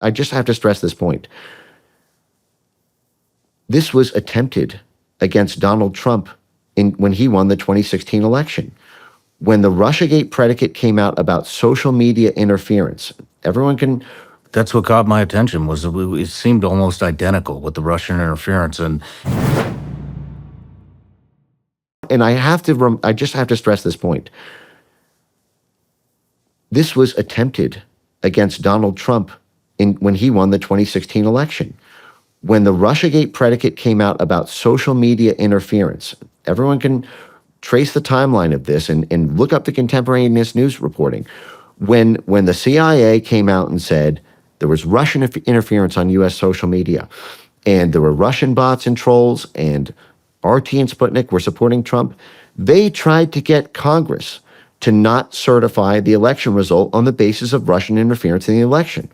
I just have to stress this point. This was attempted against Donald Trump when he won the 2016 election. When the Russiagate predicate came out about social media interference, everyone can. That's what caught my attention. Was it seemed almost identical with the Russian interference, and I just have to stress this point. This was attempted against Donald Trump when he won the 2016 election. When the Russiagate predicate came out about social media interference, everyone can trace the timeline of this and look up the contemporaneous news reporting. When the CIA came out and said there was Russian interference on U.S. social media, and there were Russian bots and trolls, and RT and Sputnik were supporting Trump, they tried to get Congress to not certify the election result on the basis of Russian interference in the election.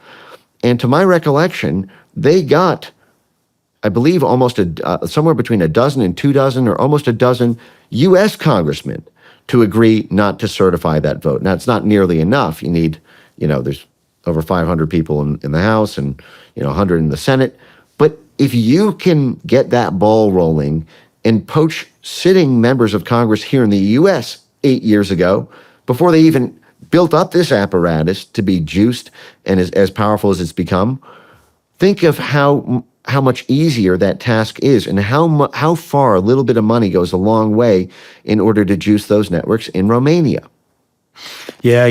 And to my recollection, they got, I believe, almost somewhere between a dozen and 24 or almost a dozen U.S. congressmen to agree not to certify that vote. Now, it's not nearly enough. You need, there's over 500 people in the House and, 100 in the Senate. But if you can get that ball rolling and poach sitting members of Congress here in the U.S. 8 years ago, before they even built up this apparatus to be juiced and as powerful as it's become, think of how much easier that task is, and how far a little bit of money goes a long way in order to juice those networks in Romania. Yeah,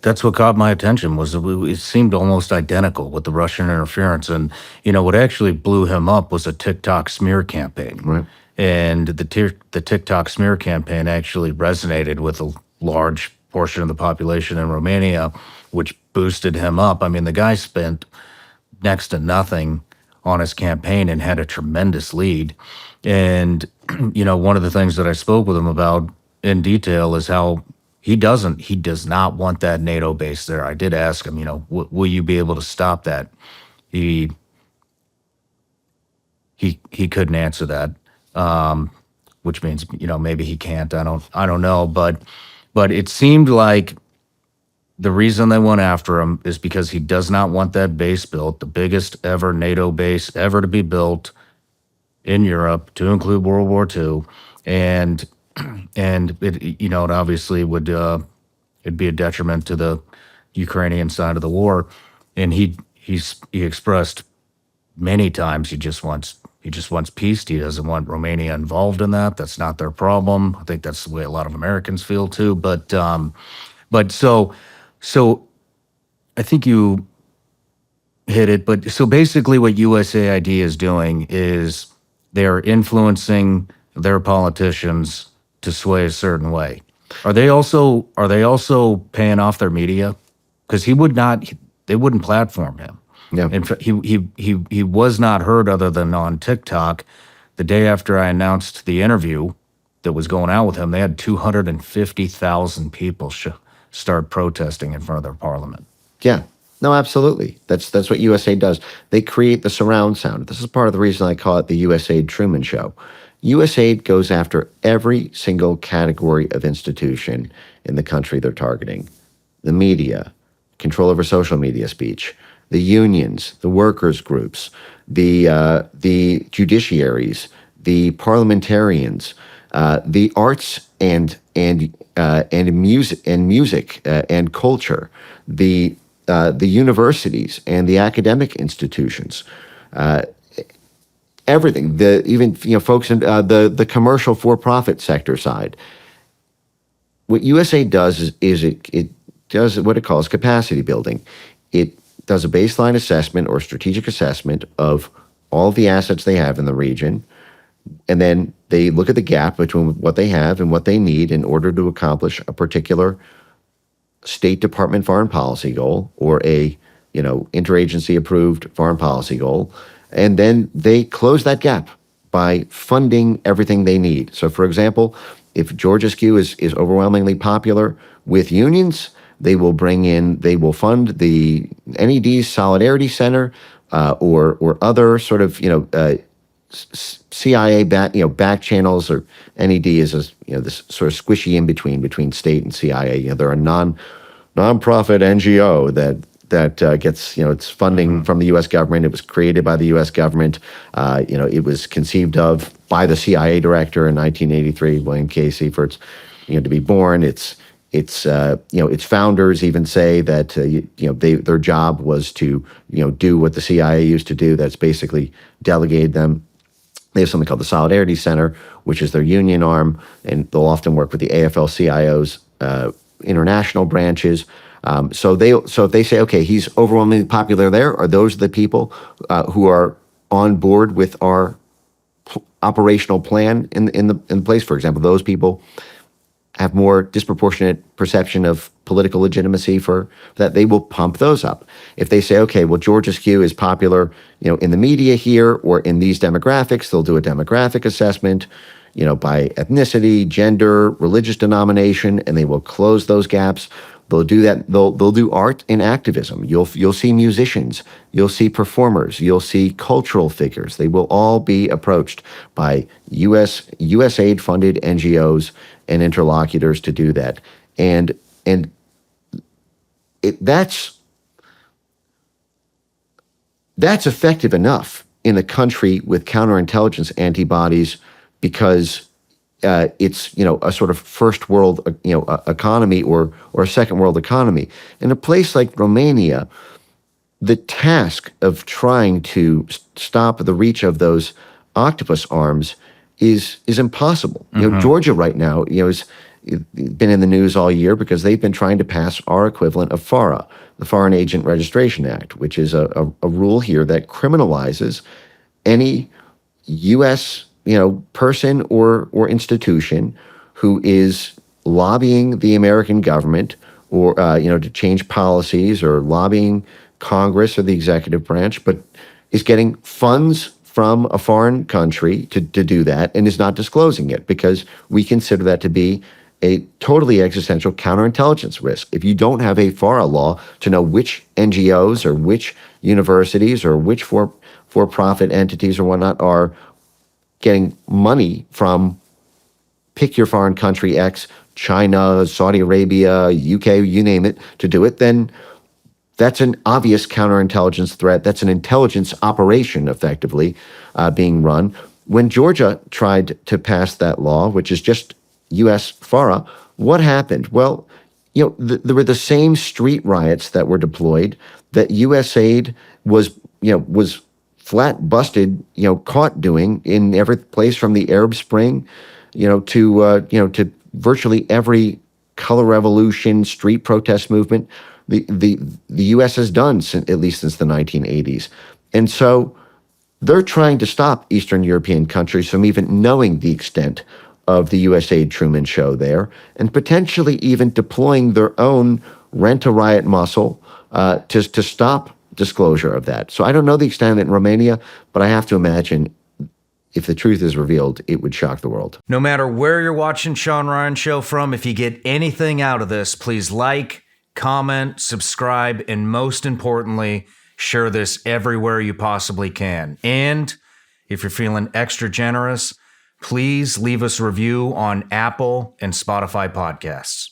that's what caught my attention. Was it seemed almost identical with the Russian interference, and what actually blew him up was a TikTok smear campaign. Right. And the TikTok smear campaign actually resonated with a large portion of the population in Romania, which boosted him up. I mean, the guy spent next to nothing on his campaign and had a tremendous lead. And, one of the things that I spoke with him about in detail is how he does not want that NATO base there. I did ask him, will you be able to stop that? He couldn't answer that, which means, maybe he can't. I don't know. But it seemed like the reason they went after him is because he does not want that base built, the biggest ever NATO base ever to be built in Europe, to include World War II, and it it obviously would it'd be a detriment to the Ukrainian side of the war, and he expressed many times he just wants peace. He doesn't want Romania involved in that. That's not their problem. I think that's the way a lot of Americans feel too. But so I think you hit it. But so basically what USAID is doing is they're influencing their politicians to sway a certain way. Are they also paying off their media? Because they wouldn't platform him. Yeah. In fact, he was not heard other than on TikTok. The day after I announced the interview that was going out with him, they had 250,000 people start protesting in front of their parliament. Yeah. No, absolutely. That's what USAID does. They create the surround sound. This is part of the reason I call it the USAID Truman Show. USAID goes after every single category of institution in the country they're targeting. The media, control over social media speech, the unions, the workers' groups, the judiciaries, the parliamentarians, the arts and music and culture, the universities and the academic institutions, everything. Even folks in the commercial for-profit sector side. What USAID does is it does what it calls capacity building. It does a baseline assessment or strategic assessment of all the assets they have in the region, and then they look at the gap between what they have and what they need in order to accomplish a particular State Department foreign policy goal or a interagency approved foreign policy goal, and then they close that gap by funding everything they need. So, for example, if Georgia Skew is overwhelmingly popular with unions, they will fund the NED's Solidarity Center or other sort of CIA back channels, or NED is this sort of squishy in between state and CIA. They're a non-profit NGO that gets, it's funding from the U.S. government. It was created by the U.S. government. It was conceived of by the CIA director in 1983, William Casey, for its, to be born. Its founders even say that their job was to do what the CIA used to do. That's basically delegate them. They have something called the Solidarity Center, which is their union arm, and they'll often work with the AFL-CIO's international branches. So if they say, okay, he's overwhelmingly popular there, are those the people who are on board with our operational plan in place? For example, those people have more disproportionate perception of political legitimacy for that, they will pump those up. If they say, okay, well, George Askew is popular, in the media here or in these demographics, they'll do a demographic assessment, by ethnicity, gender, religious denomination, and they will close those gaps. They'll do that. They'll do art and activism. You'll see musicians. You'll see performers. You'll see cultural figures. They will all be approached by USAID funded NGOs and interlocutors to do that. And that's effective enough in a country with counterintelligence antibodies, because it's a sort of first world economy or a second world economy. In a place like Romania, the task of trying to stop the reach of those octopus arms is impossible. Georgia right now is been in the news all year because they've been trying to pass our equivalent of FARA, the Foreign Agent Registration Act, which is a rule here that criminalizes any U.S. person or institution who is lobbying the American government or to change policies, or lobbying Congress or the executive branch, but is getting funds from a foreign country to do that and is not disclosing it, because we consider that to be a totally existential counterintelligence risk. If you don't have a FARA law to know which NGOs or which universities or which for-profit entities or whatnot are getting money from, pick your foreign country X, China, Saudi Arabia, UK, you name it, to do it, then that's an obvious counterintelligence threat. That's an intelligence operation, effectively, being run. When Georgia tried to pass that law, which is just U.S. FARA, what happened? Well, there were the same street riots that were deployed that USAID was flat busted, caught doing in every place from the Arab Spring, to virtually every color revolution, street protest movement the U.S. has done at least since the 1980s. And so they're trying to stop Eastern European countries from even knowing the extent of the USAID Truman Show there, and potentially even deploying their own rent-a-riot muscle to stop disclosure of that. So I don't know the extent of it in Romania, but I have to imagine if the truth is revealed, it would shock the world. No matter where you're watching Shawn Ryan Show from, if you get anything out of this, please like, comment, subscribe, and most importantly, share this everywhere you possibly can. And if you're feeling extra generous, please leave us a review on Apple and Spotify podcasts.